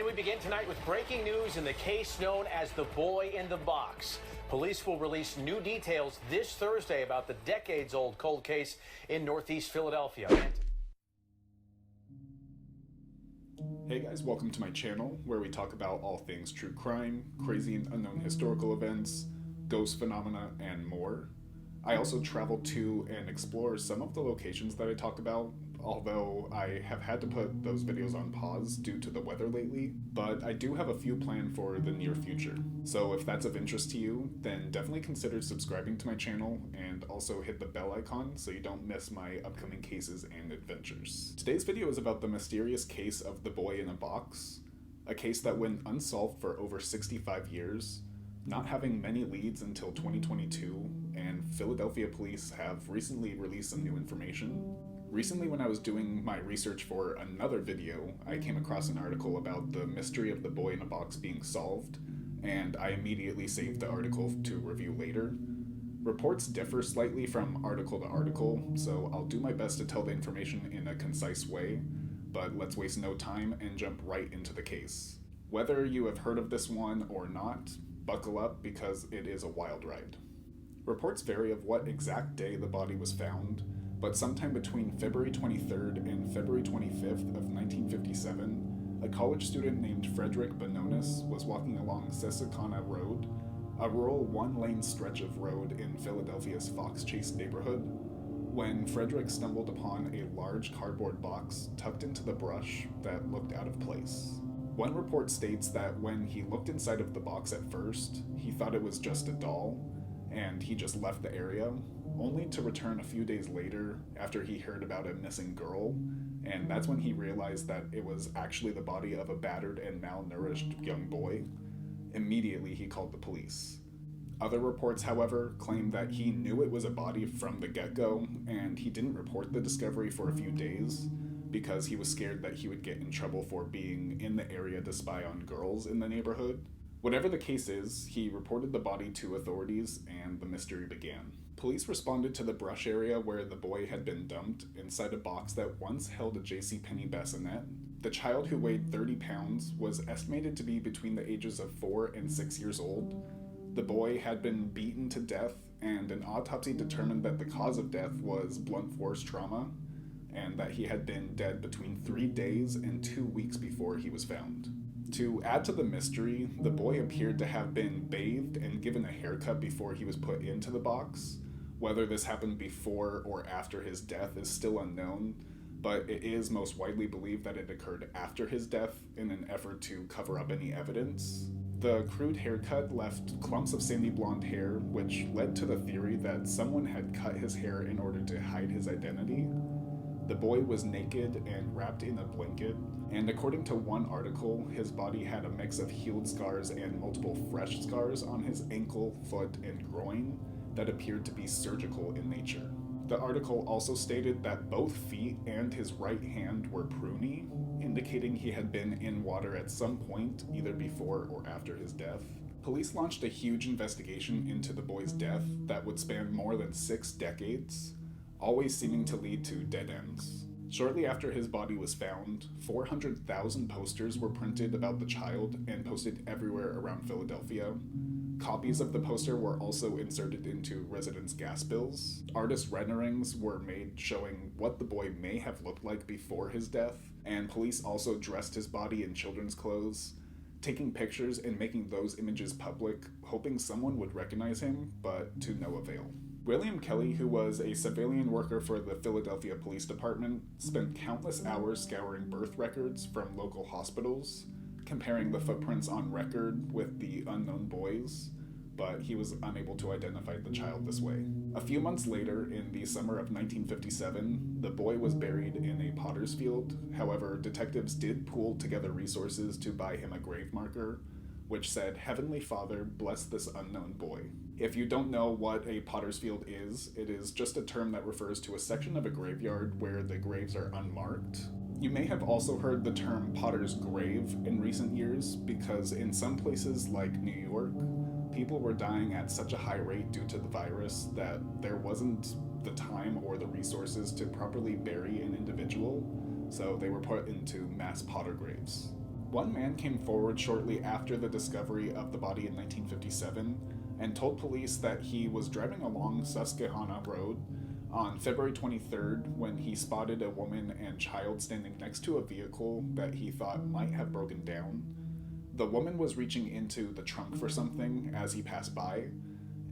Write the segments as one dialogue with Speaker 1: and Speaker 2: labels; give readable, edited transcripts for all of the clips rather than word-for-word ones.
Speaker 1: And we begin tonight with breaking news in the case known as the boy in the box. Police will release new details this Thursday about the decades-old cold case in Northeast Philadelphia.
Speaker 2: Hey guys, welcome to my channel where we talk about all things true crime, crazy and unknown historical events, ghost phenomena, and more. I also travel to and explore some of the locations that I talk about, although I have had to put those videos on pause due to the weather lately, but I do have a few planned for the near future. So if that's of interest to you, then definitely consider subscribing to my channel and also hit the bell icon so you don't miss my upcoming cases and adventures. Today's video is about the mysterious case of the boy in a box, a case that went unsolved for over 65 years, not having many leads until 2022, and Philadelphia police have recently released some new information. Recently, when I was doing my research for another video, I came across an article about the mystery of the boy in a box being solved, and I immediately saved the article to review later. Reports differ slightly from article to article, so I'll do my best to tell the information in a concise way, but let's waste no time and jump right into the case. Whether you have heard of this one or not, buckle up because it is a wild ride. Reports vary of what exact day the body was found, but sometime between February 23rd and February 25th of 1957, a college student named Frederick Bononis was walking along Susquehanna Road, a rural one-lane stretch of road in Philadelphia's Fox Chase neighborhood, when Frederick stumbled upon a large cardboard box tucked into the brush that looked out of place. One report states that when he looked inside of the box at first, he thought it was just a doll, and he just left the area, only to return a few days later after he heard about a missing girl, and that's when he realized that it was actually the body of a battered and malnourished young boy. Immediately he called the police. Other reports, however, claim that he knew it was a body from the get-go, and he didn't report the discovery for a few days because he was scared that he would get in trouble for being in the area to spy on girls in the neighborhood. Whatever the case is, he reported the body to authorities and the mystery began. Police responded to the brush area where the boy had been dumped inside a box that once held a JCPenney bassinet. The child, who weighed 30 pounds, was estimated to be between the ages of 4 and 6 years old. The boy had been beaten to death, and an autopsy determined that the cause of death was blunt force trauma, and that he had been dead between 3 days and 2 weeks before he was found. To add to the mystery, the boy appeared to have been bathed and given a haircut before he was put into the box. Whether this happened before or after his death is still unknown, but it is most widely believed that it occurred after his death in an effort to cover up any evidence. The crude haircut left clumps of sandy blonde hair, which led to the theory that someone had cut his hair in order to hide his identity. The boy was naked and wrapped in a blanket, and according to one article, his body had a mix of healed scars and multiple fresh scars on his ankle, foot, and groin that appeared to be surgical in nature. The article also stated that both feet and his right hand were pruny, indicating he had been in water at some point, either before or after his death. Police launched a huge investigation into the boy's death that would span more than 6 decades, always seeming to lead to dead ends. Shortly after his body was found, 400,000 posters were printed about the child and posted everywhere around Philadelphia. Copies of the poster were also inserted into residents' gas bills. Artist renderings were made showing what the boy may have looked like before his death, and police also dressed his body in children's clothes, taking pictures and making those images public, hoping someone would recognize him, but to no avail. William Kelly, who was a civilian worker for the Philadelphia Police Department, spent countless hours scouring birth records from local hospitals, comparing the footprints on record with the unknown boys, but he was unable to identify the child this way. A few months later, in the summer of 1957, the boy was buried in a potter's field. However, detectives did pool together resources to buy him a grave marker, which said, "Heavenly Father, bless this unknown boy." If you don't know what a potter's field is, it is just a term that refers to a section of a graveyard where the graves are unmarked. You may have also heard the term potter's grave in recent years because in some places like New York, people were dying at such a high rate due to the virus that there wasn't the time or the resources to properly bury an individual, so they were put into mass potter graves. One man came forward shortly after the discovery of the body in 1957 and told police that he was driving along Susquehanna Road on February 23rd when he spotted a woman and child standing next to a vehicle that he thought might have broken down. The woman was reaching into the trunk for something as he passed by,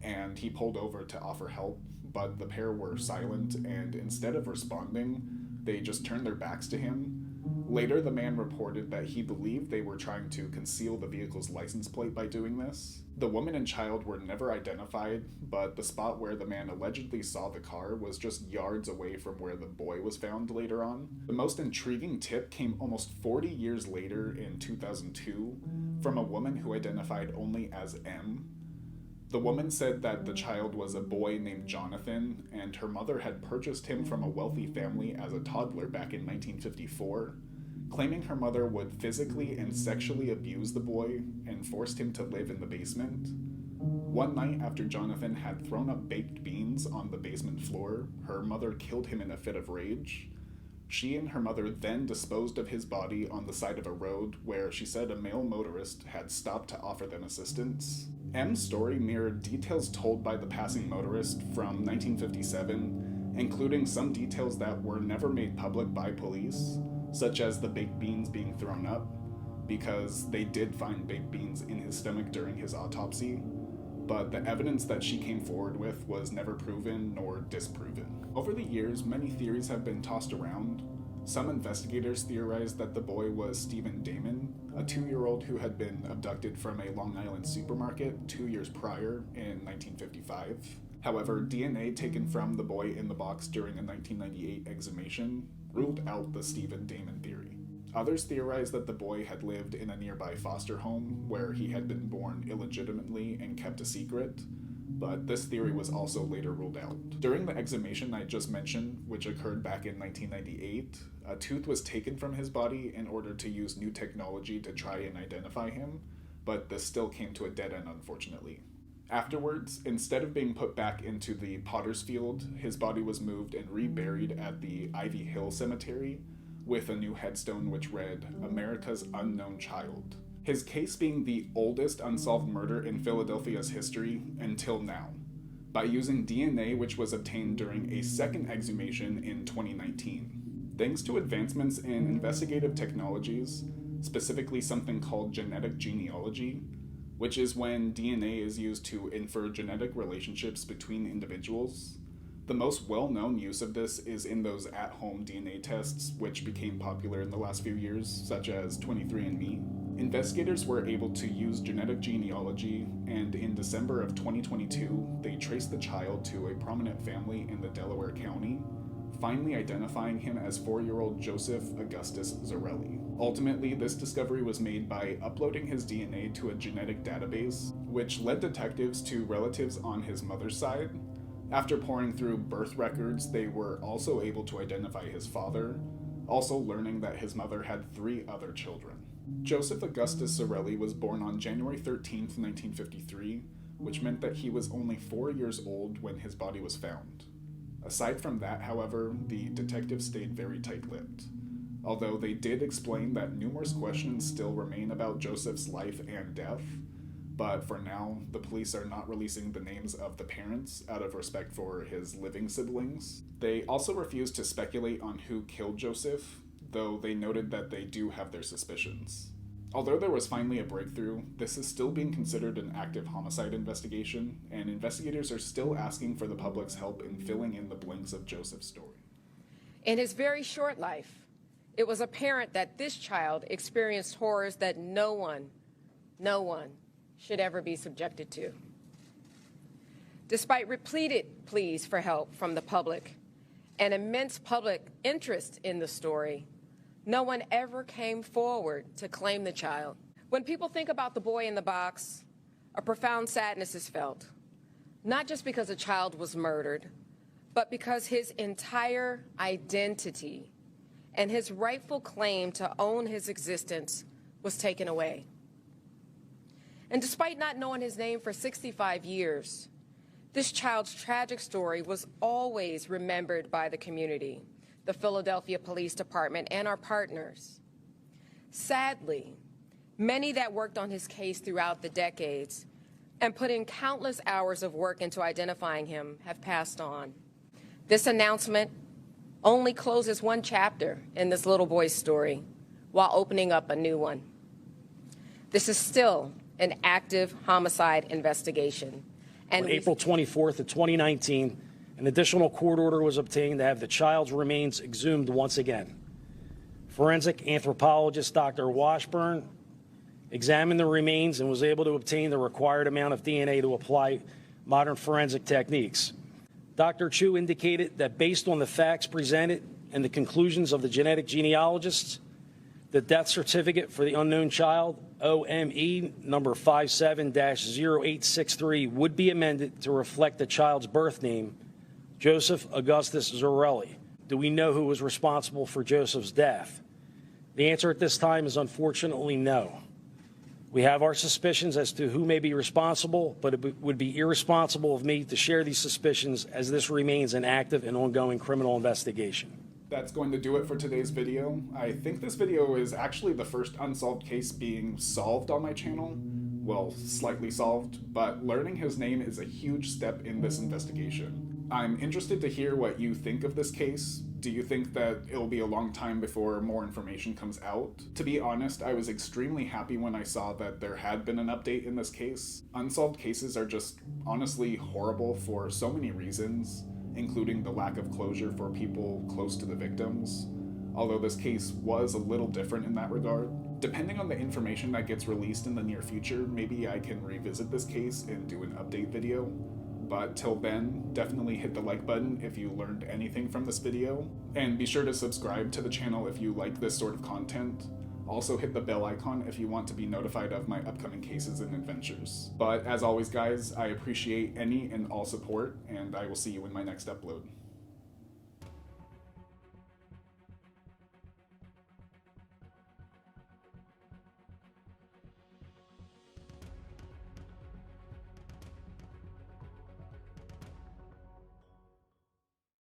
Speaker 2: and he pulled over to offer help, but the pair were silent, and instead of responding, they just turned their backs to him. Later, the man reported that he believed they were trying to conceal the vehicle's license plate by doing this. The woman and child were never identified, but the spot where the man allegedly saw the car was just yards away from where the boy was found later on. The most intriguing tip came almost 40 years later in 2002 from a woman who identified only as M. The woman said that the child was a boy named Jonathan, and her mother had purchased him from a wealthy family as a toddler back in 1954, claiming her mother would physically and sexually abuse the boy and forced him to live in the basement. One night after Jonathan had thrown up baked beans on the basement floor, her mother killed him in a fit of rage. She and her mother then disposed of his body on the side of a road where she said a male motorist had stopped to offer them assistance. M's story mirrored details told by the passing motorist from 1957, including some details that were never made public by police, such as the baked beans being thrown up, because they did find baked beans in his stomach during his autopsy, but the evidence that she came forward with was never proven nor disproven. Over the years, many theories have been tossed around. Some investigators theorized that the boy was Stephen Damon, a 2-year-old who had been abducted from a Long Island supermarket 2 years prior in 1955. However, DNA taken from the boy in the box during a 1998 exhumation ruled out the Stephen Damon theory. Others theorized that the boy had lived in a nearby foster home where he had been born illegitimately and kept a secret, but this theory was also later ruled out. During the exhumation I just mentioned, which occurred back in 1998, a tooth was taken from his body in order to use new technology to try and identify him, but this still came to a dead end, unfortunately. Afterwards, instead of being put back into the Potter's Field, his body was moved and reburied at the Ivy Hill Cemetery with a new headstone which read, "America's Unknown Child." His case being the oldest unsolved murder in Philadelphia's history until now, by using DNA which was obtained during a second exhumation in 2019. Thanks to advancements in investigative technologies, specifically something called genetic genealogy, which is when DNA is used to infer genetic relationships between individuals. The most well-known use of this is in those at-home DNA tests, which became popular in the last few years, such as 23andMe. Investigators were able to use genetic genealogy, and in December of 2022, they traced the child to a prominent family in the Delaware County, finally identifying him as 4-year-old Joseph Augustus Zarelli. Ultimately, this discovery was made by uploading his DNA to a genetic database, which led detectives to relatives on his mother's side. After pouring through birth records, they were also able to identify his father, also learning that his mother had 3 other children. Joseph Augustus Zarelli was born on January 13th, 1953, which meant that he was only 4 years old when his body was found. Aside from that, however, the detectives stayed very tight-lipped, although they did explain that numerous questions still remain about Joseph's life and death, but for now, the police are not releasing the names of the parents out of respect for his living siblings. They also refuse to speculate on who killed Joseph, though they noted that they do have their suspicions. Although there was finally a breakthrough, this is still being considered an active homicide investigation, and investigators are still asking for the public's help in filling in the blanks of Joseph's story.
Speaker 3: In his very short life, it was apparent that this child experienced horrors that no one should ever be subjected to. Despite repeated pleas for help from the public and immense public interest in the story, no one ever came forward to claim the child. When people think about the boy in the box, a profound sadness is felt, not just because a child was murdered, but because his entire identity and his rightful claim to own his existence was taken away. And despite not knowing his name for 65 years, this child's tragic story was always remembered by the community, the Philadelphia Police Department, and our partners. Sadly, Many that worked on his case throughout the decades and put in countless hours of work into identifying him have passed on. This announcement only closes one chapter in this little boy's story while opening up a new one. This is still an active homicide investigation. And
Speaker 4: on April 24th of 2019, an additional court order was obtained to have the child's remains exhumed once again. Forensic anthropologist Dr. Washburn examined the remains and was able to obtain the required amount of DNA to apply modern forensic techniques. Dr. Chu indicated that based on the facts presented and the conclusions of the genetic genealogists, the death certificate for the unknown child, OME number 57-0863, would be amended to reflect the child's birth name, Joseph Augustus Zarelli. Do we know who was responsible for Joseph's death? The answer at this time is unfortunately no. We have our suspicions as to who may be responsible, but it would be irresponsible of me to share these suspicions as this remains an active and ongoing criminal investigation.
Speaker 2: That's going to do it for today's video. I think this video is actually the first unsolved case being solved on my channel. Well, slightly solved, but learning his name is a huge step in this investigation. I'm interested to hear what you think of this case. Do you think that it'll be a long time before more information comes out? To be honest, I was extremely happy when I saw that there had been an update in this case. Unsolved cases are just honestly horrible for so many reasons, including the lack of closure for people close to the victims. Although this case was a little different in that regard. Depending on the information that gets released in the near future, maybe I can revisit this case and do an update video. But till then, definitely hit the like button if you learned anything from this video, and be sure to subscribe to the channel if you like this sort of content. Also hit the bell icon if you want to be notified of my upcoming cases and adventures. But as always guys, I appreciate any and all support, and I will see you in my next upload.